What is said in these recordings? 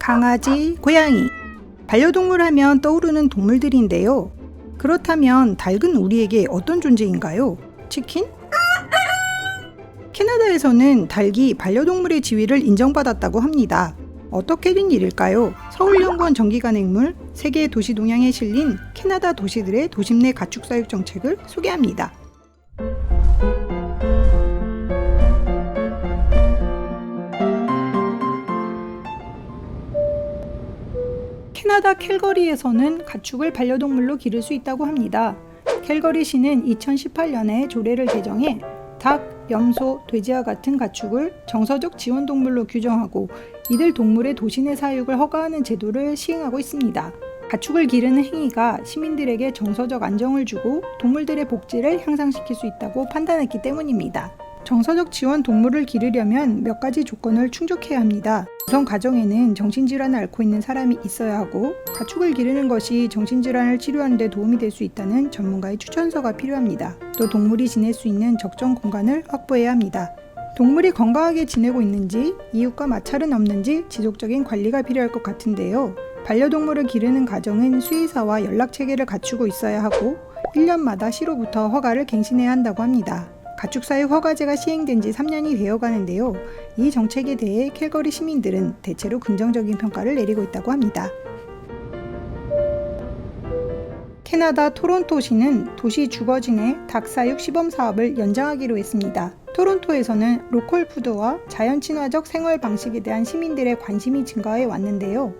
강아지, 고양이. 반려동물 하면 떠오르는 동물들인데요. 그렇다면 닭은 우리에게 어떤 존재인가요? 치킨? 캐나다에서는 닭이 반려동물의 지위를 인정받았다고 합니다. 어떻게 된 일일까요? 서울연구원 정기간행물 세계 도시 동향에 실린 캐나다 도시들의 도심 내 가축 사육 정책을 소개합니다. 캐나다 캘거리에서는 가축을 반려동물로 기를 수 있다고 합니다. 캘거리시는 2018년에 조례를 개정해 닭, 염소, 돼지와 같은 가축을 정서적 지원동물로 규정하고 이들 동물의 도시 내 사육을 허가하는 제도를 시행하고 있습니다. 가축을 기르는 행위가 시민들에게 정서적 안정을 주고 동물들의 복지를 향상시킬 수 있다고 판단했기 때문입니다. 정서적 지원 동물을 기르려면 몇 가지 조건을 충족해야 합니다. 우선 가정에는 정신질환을 앓고 있는 사람이 있어야 하고 가축을 기르는 것이 정신질환을 치료하는 데 도움이 될 수 있다는 전문가의 추천서가 필요합니다. 또 동물이 지낼 수 있는 적정 공간을 확보해야 합니다. 동물이 건강하게 지내고 있는지, 이웃과 마찰은 없는지 지속적인 관리가 필요할 것 같은데요. 반려동물을 기르는 가정은 수의사와 연락체계를 갖추고 있어야 하고 1년마다 시로부터 허가를 갱신해야 한다고 합니다. 가축사육 허가제가 시행된 지 3년이 되어 가는데요. 이 정책에 대해 캘거리 시민들은 대체로 긍정적인 평가를 내리고 있다고 합니다. 캐나다 토론토시는 도시 주거지 내 닭사육 시범 사업을 연장하기로 했습니다. 토론토에서는 로컬 푸드와 자연 친화적 생활 방식에 대한 시민들의 관심이 증가해 왔는데요.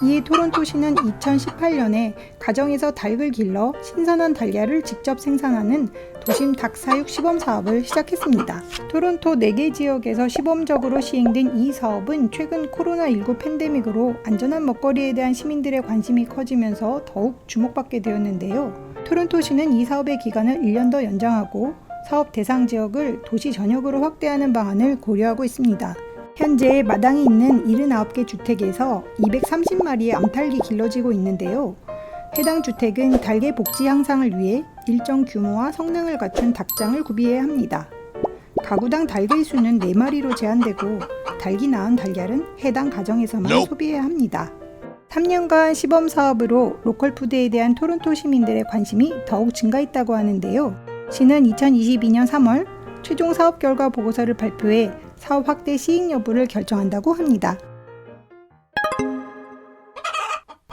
이에 토론토시는 2018년에 가정에서 닭을 길러 신선한 달걀을 직접 생산하는 도심 닭사육 시범 사업을 시작했습니다. 토론토 4개 지역에서 시범적으로 시행된 이 사업은 최근 코로나19 팬데믹으로 안전한 먹거리에 대한 시민들의 관심이 커지면서 더욱 주목받게 되었는데요. 토론토시는 이 사업의 기간을 1년 더 연장하고 사업 대상 지역을 도시 전역으로 확대하는 방안을 고려하고 있습니다. 현재 마당이 있는 79개 주택에서 230마리의 암탉이 길러지고 있는데요. 해당 주택은 닭의 복지 향상을 위해 일정 규모와 성능을 갖춘 닭장을 구비해야 합니다. 가구당 닭의 수는 4마리로 제한되고 닭이 낳은 달걀은 해당 가정에서만 소비해야 합니다. 3년간 시범 사업으로 로컬 푸드에 대한 토론토 시민들의 관심이 더욱 증가했다고 하는데요. 시는 2022년 3월 최종 사업 결과 보고서를 발표해 사업 확대 시행 여부를 결정한다고 합니다.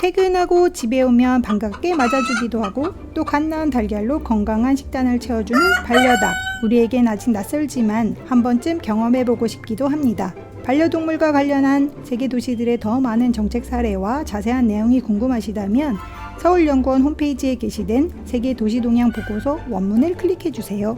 퇴근하고 집에 오면 반갑게 맞아주기도 하고 또 갓 낳은 달걀로 건강한 식단을 채워주는 반려닭. 우리에겐 아직 낯설지만 한 번쯤 경험해보고 싶기도 합니다. 반려동물과 관련한 세계 도시들의 더 많은 정책 사례와 자세한 내용이 궁금하시다면 서울연구원 홈페이지에 게시된 세계 도시 동향 보고서 원문을 클릭해주세요.